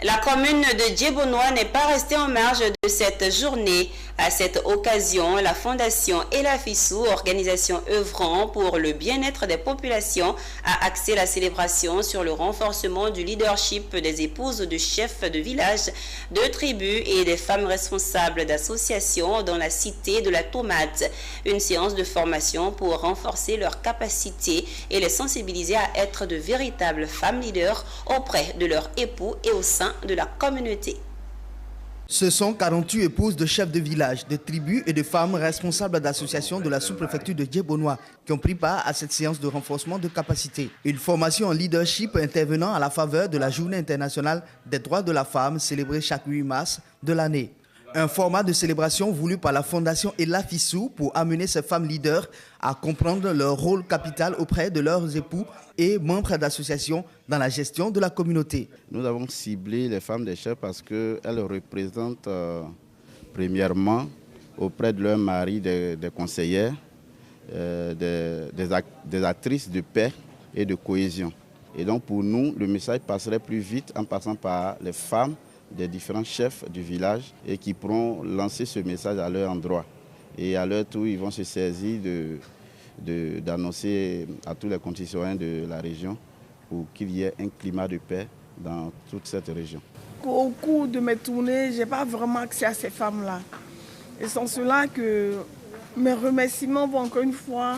La commune de Djebonois n'est pas restée en marge de cette journée. À cette occasion, la Fondation Elafissou, organisation œuvrant pour le bien-être des populations, a axé la célébration sur le renforcement du leadership des épouses de chefs de village, de tribus et des femmes responsables d'associations dans la cité de la Tomate. Une séance de formation pour renforcer leurs capacités et les sensibiliser à être de véritables femmes leaders auprès de leurs époux et au sein de la communauté. Ce sont 48 épouses de chefs de village, de tribus et de femmes responsables d'associations de la sous-préfecture de Djebonois qui ont pris part à cette séance de renforcement de capacité. Une formation en leadership intervenant à la faveur de la Journée internationale des droits de la femme célébrée chaque 8 mars de l'année. Un format de célébration voulu par la Fondation Elafissou pour amener ces femmes leaders à comprendre leur rôle capital auprès de leurs époux et membres d'associations dans la gestion de la communauté. Nous avons ciblé les femmes des chefs parce qu'elles représentent premièrement auprès de leur mari des conseillères, des actrices de paix et de cohésion. Et donc pour nous, le message passerait plus vite en passant par les femmes des différents chefs du village et qui pourront lancer ce message à leur endroit. Et à leur tour, ils vont se saisir d'annoncer à tous les concitoyens de la région pour qu'il y ait un climat de paix dans toute cette région. Au cours de mes tournées, je n'ai pas vraiment accès à ces femmes-là. Et c'est en cela que mes remerciements vont encore une fois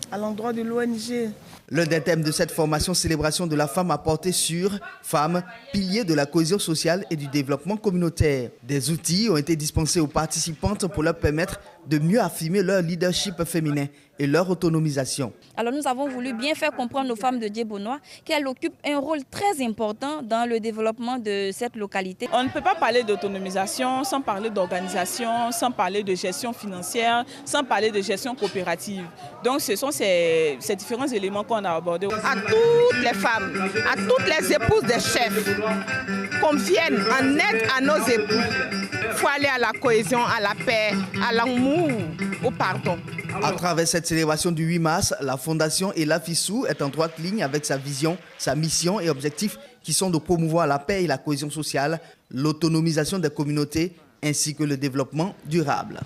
à l'endroit de l'ONG. L'un des thèmes de cette formation célébration de la femme a porté sur femmes, piliers de la cohésion sociale et du développement communautaire. Des outils ont été dispensés aux participantes pour leur permettre de mieux affirmer leur leadership féminin et leur autonomisation. Alors nous avons voulu bien faire comprendre aux femmes de Djebonois qu'elles occupent un rôle très important dans le développement de cette localité. On ne peut pas parler d'autonomisation sans parler d'organisation, sans parler de gestion financière, sans parler de gestion coopérative. Donc ce sont ces différents éléments qu'on a abordés. À toutes les femmes, à toutes les épouses des chefs, qu'on vienne en aide à nos époux. Il faut aller à la cohésion, à la paix, à l'amour, au pardon. À travers cette célébration du 8 mars, la Fondation Elafissou est en droite ligne avec sa vision, sa mission et objectifs qui sont de promouvoir la paix et la cohésion sociale, l'autonomisation des communautés ainsi que le développement durable.